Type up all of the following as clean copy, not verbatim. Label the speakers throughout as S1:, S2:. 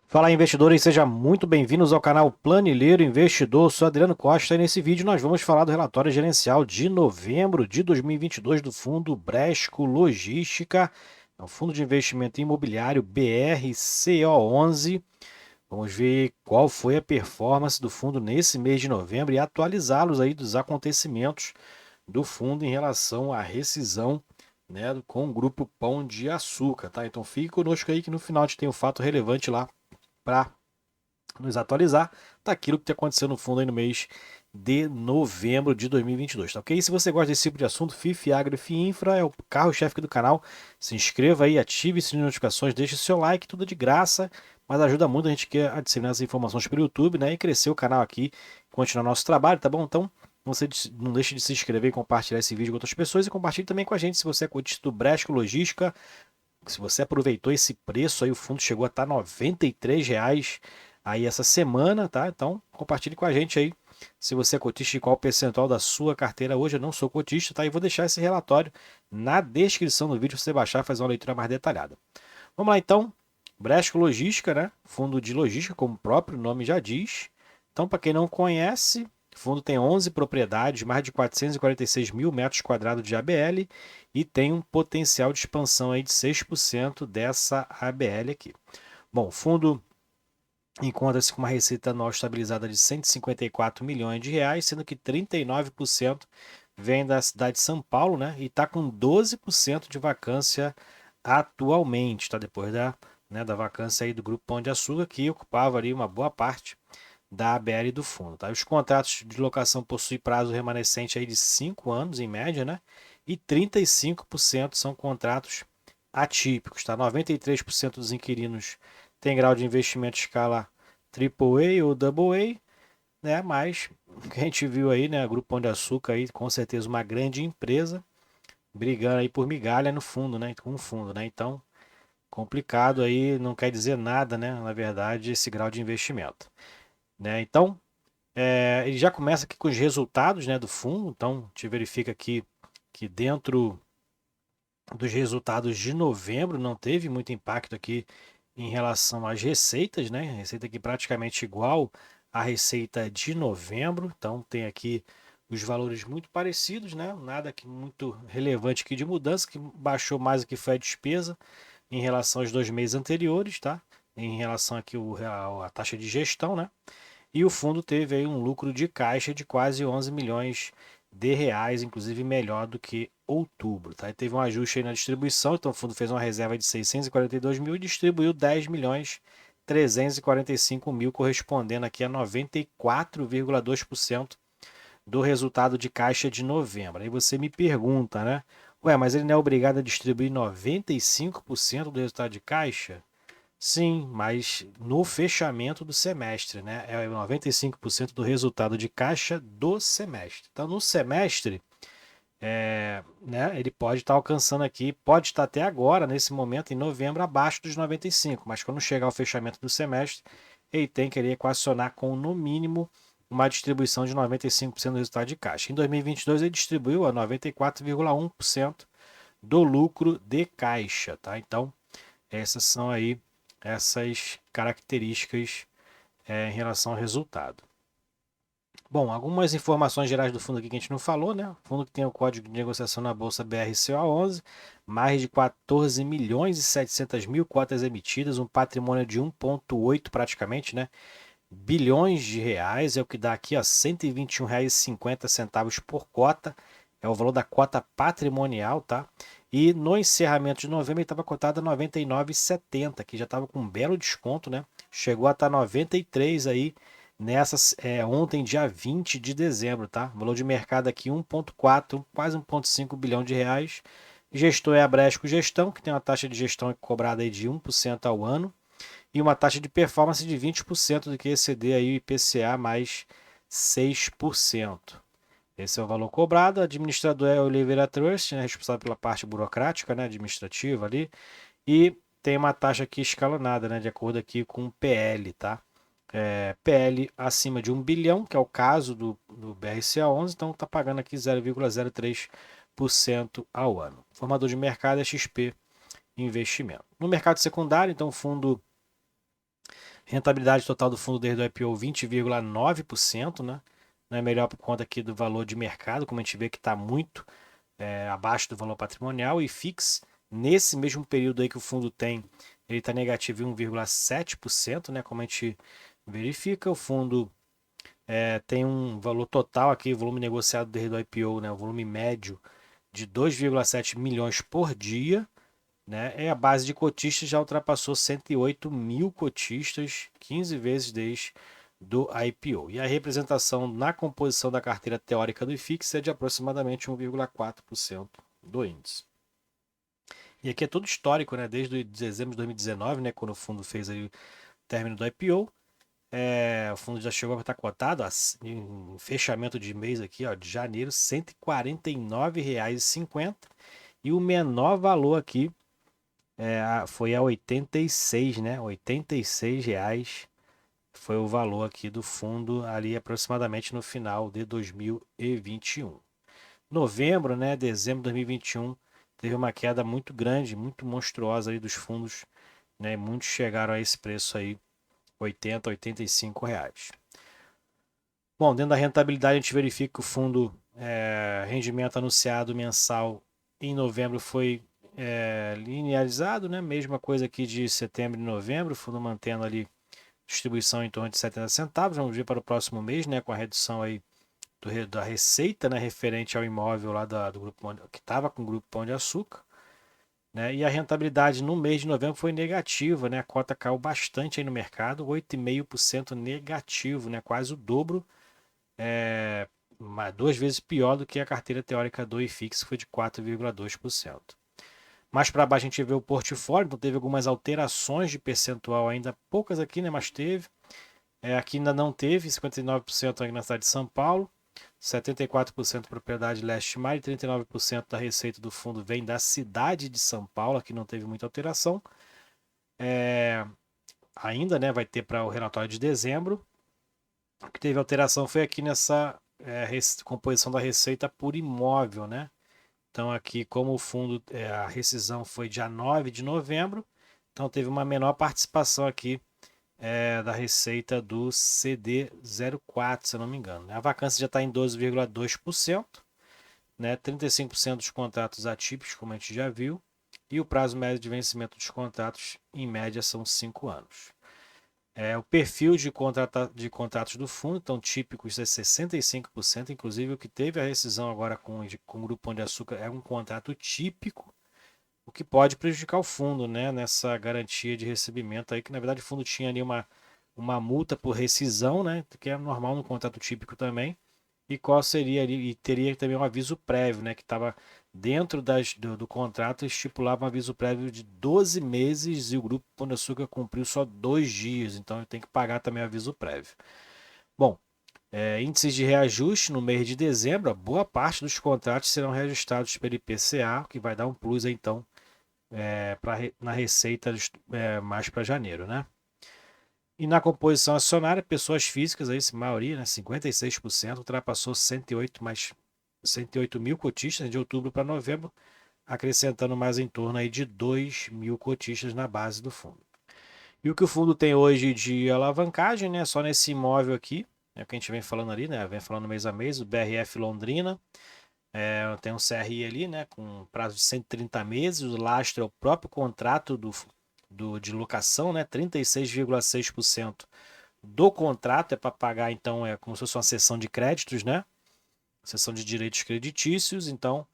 S1: Fala, investidores, sejam muito bem-vindos ao canal Planilheiro Investidor. Eu sou Adriano Costa e nesse vídeo nós vamos falar do relatório gerencial de novembro de 2022 do fundo Bresco Logística, é um fundo de investimento imobiliário BRCO11. Vamos ver qual foi a performance do fundo nesse mês de novembro e atualizá-los aí dos acontecimentos do fundo em relação à rescisão, né, com o grupo Pão de Açúcar, tá? Então fique conosco aí que no final a gente tem um fato relevante lá para nos atualizar daquilo que está acontecendo no fundo aí no mês de novembro de 2022, tá ok? Se você gosta desse tipo de assunto, FIF, Agro e FIINFRA é o carro-chefe do canal. Se inscreva aí, ative as notificações, deixe o seu like, tudo de graça, mas ajuda muito a gente a disseminar as informações para o YouTube, né? E crescer o canal aqui, continuar nosso trabalho, tá bom? Então, você não deixe de se inscrever e compartilhar esse vídeo com outras pessoas e compartilhe também com a gente se você é cotista do Bresco Logística. Se você aproveitou esse preço aí, o fundo chegou a estar R$ 93 aí essa semana, tá? Então compartilhe com a gente aí se você é cotista e qual o percentual da sua carteira hoje. Eu não sou cotista, tá? E vou deixar esse relatório na descrição do vídeo para você baixar e fazer uma leitura mais detalhada. Vamos lá então. Bresco Logística, né? Fundo de logística, como o próprio nome já diz. Então, para quem não conhece, o fundo tem 11 propriedades, mais de 446 mil metros quadrados de ABL e tem um potencial de expansão aí de 6% dessa ABL aqui. Bom, o fundo encontra-se com uma receita anual estabilizada de 154 milhões de reais, sendo que 39% vem da cidade de São Paulo, né? E está com 12% de vacância atualmente, tá? Depois da vacância aí do Grupo Pão de Açúcar, que ocupava ali uma boa parte da ABL do fundo, tá? Os contratos de locação possuem prazo remanescente aí de 5 anos, em média, né? E 35% são contratos atípicos, tá? 93% dos inquilinos têm grau de investimento escala AAA ou AA, né? Mas o que a gente viu aí, né? O Grupo Pão de Açúcar aí, com certeza uma grande empresa, brigando aí por migalha no fundo, né? Com o fundo, né? Então, complicado aí, não quer dizer nada, né? Na verdade, esse grau de investimento, né? Então, ele já começa aqui com os resultados, né, do fundo. Então, a gente verifica aqui que dentro dos resultados de novembro não teve muito impacto aqui em relação às receitas, né? Receita aqui praticamente igual à receita de novembro. Então, tem aqui os valores muito parecidos, né? Nada aqui muito relevante aqui de mudança, que baixou mais do que foi a despesa em relação aos 2 meses anteriores, tá? Em relação aqui a taxa de gestão, né? E o fundo teve aí um lucro de caixa de quase 11 milhões de reais, inclusive melhor do que outubro, tá? E teve um ajuste aí na distribuição, então o fundo fez uma reserva de 642 mil e distribuiu 10 milhões 345 mil, correspondendo aqui a 94,2% do resultado de caixa de novembro. Aí você me pergunta, né? Ué, mas ele não é obrigado a distribuir 95% do resultado de caixa? Sim, mas no fechamento do semestre, né? É 95% do resultado de caixa do semestre. Então, no semestre, né, ele pode estar alcançando aqui, pode estar até agora, nesse momento, em novembro, abaixo dos 95, mas quando chegar ao fechamento do semestre, ele tem que equacionar com, no mínimo, uma distribuição de 95% do resultado de caixa. Em 2022, ele distribuiu a 94,1% do lucro de caixa, tá? Então, essas são aí essas características em relação ao resultado. Bom, algumas informações gerais do fundo aqui que a gente não falou, né? O fundo que tem o código de negociação na bolsa BRCA11, mais de 14 milhões e 700 mil cotas emitidas, um patrimônio de 1,8 praticamente, né? Bilhões de reais, é o que dá aqui, ó, R$ 121,50 por cota, é o valor da cota patrimonial, tá? E no encerramento de novembro ele estava cotado a 99,70, que já estava com um belo desconto, né? Chegou a estar 93 aí nessas ontem, dia 20 de dezembro, tá? Valor de mercado aqui 1,4, quase 1,5 bilhão de reais. Gestor é a Bresco Gestão, que tem uma taxa de gestão cobrada aí de 1% ao ano e uma taxa de performance de 20% do que exceder aí o IPCA mais 6%. Esse é o valor cobrado. O administrador é o Oliveira Trust, né, responsável pela parte burocrática, né, administrativa ali. E tem uma taxa aqui escalonada, né, de acordo aqui com o PL, tá? PL acima de 1 bilhão, que é o caso do BRCA11, então está pagando aqui 0,03% ao ano. Formador de mercado é XP Investimento. No mercado secundário, então o fundo Rentabilidade total do fundo desde o IPO 20,9%, né? Não é melhor por conta aqui do valor de mercado, como a gente vê que está muito abaixo do valor patrimonial. E FIX, nesse mesmo período aí que o fundo tem, ele está negativo em 1,7%, né? Como a gente verifica, o fundo tem um valor total aqui, volume negociado desde o IPO, né? O volume médio de 2,7 milhões por dia, né? A base de cotistas já ultrapassou 108 mil cotistas, 15 vezes desde do IPO. E a representação na composição da carteira teórica do IFIX é de aproximadamente 1,4% do índice. E aqui é todo histórico, né? Desde dezembro de 2019, né? Quando o fundo fez aí o término do IPO. O fundo já chegou a estar cotado em fechamento de mês aqui, ó, de janeiro, R$ 149,50. E o menor valor aqui foi a 86, né? R$ 86 foi o valor aqui do fundo ali aproximadamente no final de 2021. Novembro, né, dezembro de 2021, teve uma queda muito grande, muito monstruosa aí dos fundos, né? Muitos chegaram a esse preço aí, 80, R$ 85. Bom, dentro da rentabilidade a gente verifica que o fundo rendimento anunciado mensal em novembro foi linearizado, né? Mesma coisa aqui de setembro e novembro, o fundo mantendo ali distribuição em torno de 70 centavos. Vamos ver para o próximo mês, né? Com a redução aí da receita, né? Referente ao imóvel lá do grupo que estava com o grupo Pão de Açúcar. Né? E a rentabilidade no mês de novembro foi negativa, né? A cota caiu bastante aí no mercado, 8,5% negativo, né? Quase o dobro, duas vezes pior do que a carteira teórica do IFIX, que foi de 4,2%. Mais para baixo a gente vê o portfólio, então teve algumas alterações de percentual ainda, poucas aqui, né? Mas teve. Aqui ainda não teve, 59% aqui na cidade de São Paulo, 74% propriedade leste-mar e 39% da receita do fundo vem da cidade de São Paulo, aqui não teve muita alteração. Ainda, né, vai ter para o relatório de dezembro. O que teve alteração foi aqui nessa composição da receita por imóvel, né? Então aqui, como o fundo, a rescisão foi dia 9 de novembro, então teve uma menor participação aqui da receita do CD04, se eu não me engano. A vacância já está em 12,2%, né? 35% dos contratos atípicos, como a gente já viu, e o prazo médio de vencimento dos contratos, em média, são 5 anos. O perfil de contratos do fundo, então típicos é 65%, inclusive o que teve a rescisão agora com o Grupo Pão de Açúcar é um contrato típico, o que pode prejudicar o fundo, né, nessa garantia de recebimento aí, que na verdade o fundo tinha ali uma multa por rescisão, né, que é normal no contrato típico também, e qual seria ali, e teria também um aviso prévio, né, que estava dentro do contrato, estipulava um aviso prévio de 12 meses e o Grupo Pão de Açúcar cumpriu só 2 dias, então ele tem que pagar também o aviso prévio. Bom, índices de reajuste no mês de dezembro, a boa parte dos contratos serão reajustados pelo IPCA, o que vai dar um plus aí, então na receita mais para janeiro, né? E na composição acionária, pessoas físicas, aí, a maioria, né, 56%, ultrapassou 108 mil cotistas de outubro para novembro, acrescentando mais em torno aí de 2 mil cotistas na base do fundo. E o que o fundo tem hoje de alavancagem, né, só nesse imóvel aqui, é o que a gente vem falando ali, né, vem falando mês a mês, o BRF Londrina, tem um CRI ali, né, com prazo de 130 meses, o lastro é o próprio contrato de locação, né, 36,6% do contrato é para pagar, então é como se fosse uma cessão de créditos, né, cessão de direitos creditícios, então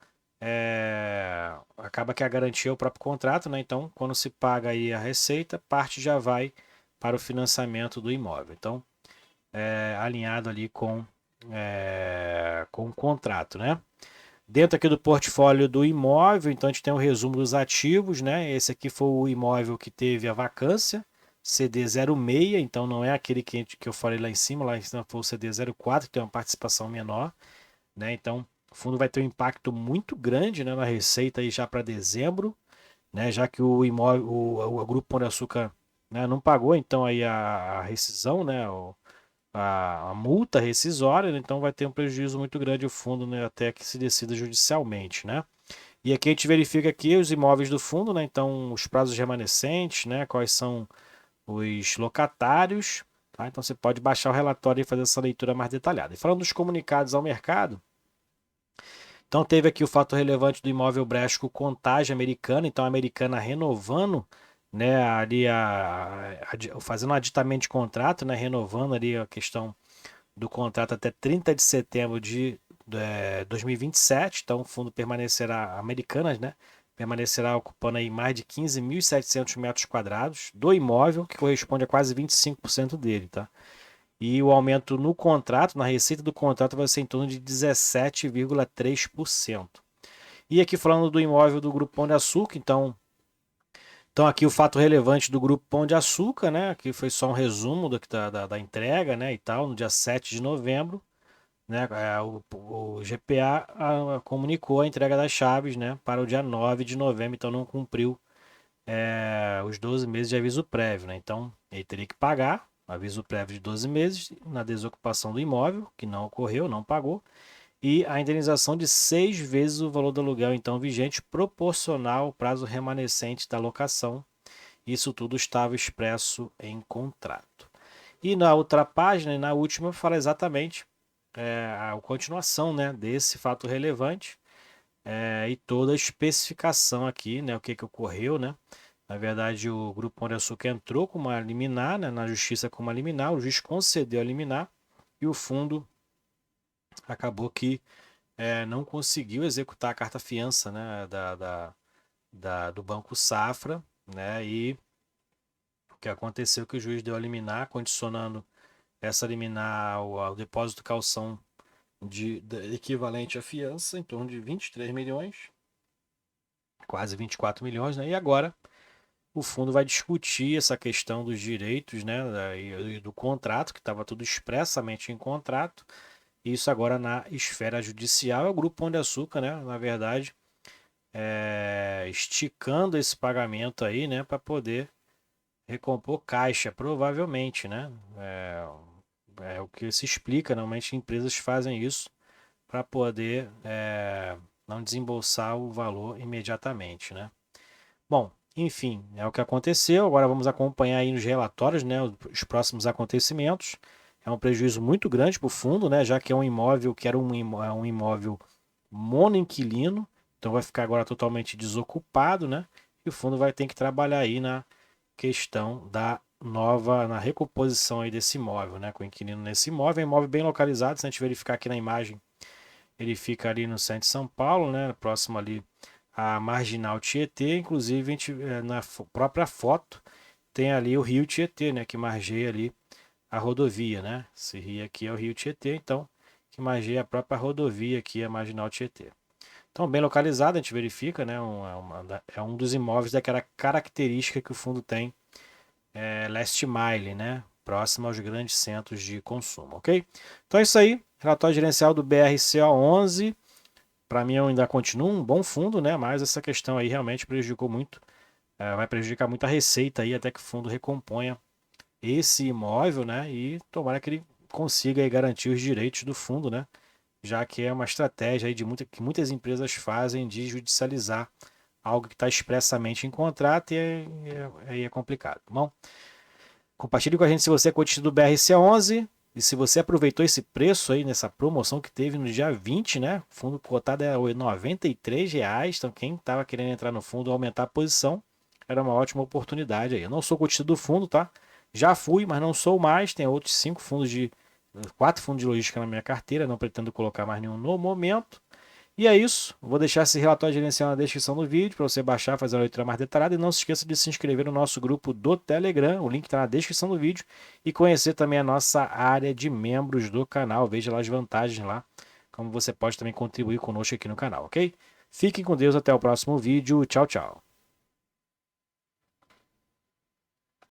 S1: acaba que a garantia é o próprio contrato, né, então quando se paga aí a receita, parte já vai para o financiamento do imóvel, então alinhado ali com o contrato, né. Dentro aqui do portfólio do imóvel, então a gente tem um resumo dos ativos, né? Esse aqui foi o imóvel que teve a vacância, CD06, então não é aquele que eu falei lá em cima foi o CD04, que tem uma participação menor, né? Então o fundo vai ter um impacto muito grande, né, na receita aí já para dezembro, né? Já que o imóvel, o Grupo Pão de Açúcar, né, não pagou então aí a rescisão, né? A multa rescisória, né? Então vai ter um prejuízo muito grande o fundo, né, até que se decida judicialmente, né? E aqui a gente verifica aqui os imóveis do fundo, né? Então os prazos remanescentes, né? Quais são os locatários, tá? Então você pode baixar o relatório e fazer essa leitura mais detalhada. E falando dos comunicados ao mercado, então teve aqui o fato relevante do imóvel Bresco Contagem Americana, então a Americana renovando, né, ali fazendo um aditamento de contrato, né, renovando ali a questão do contrato até 30 de setembro de 2027, então o fundo permanecerá, Americanas, né, permanecerá ocupando aí mais de 15.700 metros quadrados do imóvel, que corresponde a quase 25% dele, tá? E o aumento no contrato, na receita do contrato, vai ser em torno de 17,3%. E aqui falando do imóvel do Grupo Pão de Açúcar, então aqui o fato relevante do Grupo Pão de Açúcar, né? Aqui foi só um resumo da entrega, né? E tal, no dia 7 de novembro, né? O GPA comunicou a entrega das chaves, né? Para o dia 9 de novembro, então não cumpriu os 12 meses de aviso prévio, né? Então ele teria que pagar aviso prévio de 12 meses na desocupação do imóvel, que não ocorreu, não pagou, e a indenização de 6 vezes o valor do aluguel então vigente, proporcional ao prazo remanescente da locação. Isso tudo estava expresso em contrato. E na outra página, na última, fala exatamente a continuação, né, desse fato relevante e toda a especificação aqui, né, o que ocorreu, né? Na verdade, o Grupo Pão de Açúcar entrou com uma liminar, né, na justiça com uma liminar, o juiz concedeu a liminar e o fundo acabou que não conseguiu executar a carta-fiança, né, do Banco Safra, né, e o que aconteceu é que o juiz deu a liminar, condicionando essa liminar ao depósito calção equivalente à fiança, em torno de 23 milhões, quase 24 milhões, né, e agora o fundo vai discutir essa questão dos direitos, né, e do contrato, que estava tudo expressamente em contrato. Isso agora na esfera judicial é o Grupo Pão de Açúcar, né, na verdade, esticando esse pagamento aí, né, para poder recompor caixa, provavelmente, né. É o que se explica, normalmente empresas fazem isso para poder não desembolsar o valor imediatamente, né. Bom, enfim, é o que aconteceu. Agora vamos acompanhar aí nos relatórios, né, os próximos acontecimentos. É um prejuízo muito grande para o fundo, né, já que é um imóvel que era um imóvel monoinquilino, então vai ficar agora totalmente desocupado, né? E o fundo vai ter que trabalhar aí na questão na recomposição aí desse imóvel, né, com o inquilino nesse imóvel. É um imóvel bem localizado, se a gente verificar aqui na imagem, ele fica ali no centro de São Paulo, né, próximo ali a Marginal Tietê, inclusive a gente, na própria foto tem ali o rio Tietê, né, que margeia ali a rodovia, né? Esse rio aqui é o rio Tietê, então que margeia a própria rodovia aqui, a Marginal Tietê. Então, bem localizado, a gente verifica, né? É um dos imóveis daquela característica que o fundo tem, last mile, né? Próximo aos grandes centros de consumo, ok? Então é isso aí, relatório gerencial do BRCO11. Para mim, eu ainda continuo um bom fundo, né? Mas essa questão aí realmente prejudicou muito, vai prejudicar muito a receita aí, até que o fundo recomponha esse imóvel, né? E tomara que ele consiga aí garantir os direitos do fundo, né? Já que é uma estratégia aí que muitas empresas fazem de judicializar algo que está expressamente em contrato e aí é complicado, tá bom? Compartilhe com a gente se você é cotista do BRC11 e se você aproveitou esse preço aí nessa promoção que teve no dia 20, né? O fundo cotado é R$ 93, então quem estava querendo entrar no fundo e aumentar a posição, era uma ótima oportunidade aí. Eu não sou cotista do fundo, tá? Já fui, mas não sou mais. Tem outros 4 fundos de logística na minha carteira, não pretendo colocar mais nenhum no momento. E é isso. Vou deixar esse relatório gerencial na descrição do vídeo para você baixar, fazer uma leitura mais detalhada. E não se esqueça de se inscrever no nosso grupo do Telegram. O link está na descrição do vídeo. E conhecer também a nossa área de membros do canal. Veja lá as vantagens lá. Como você pode também contribuir conosco aqui no canal, ok? Fiquem com Deus. Até o próximo vídeo. Tchau, tchau.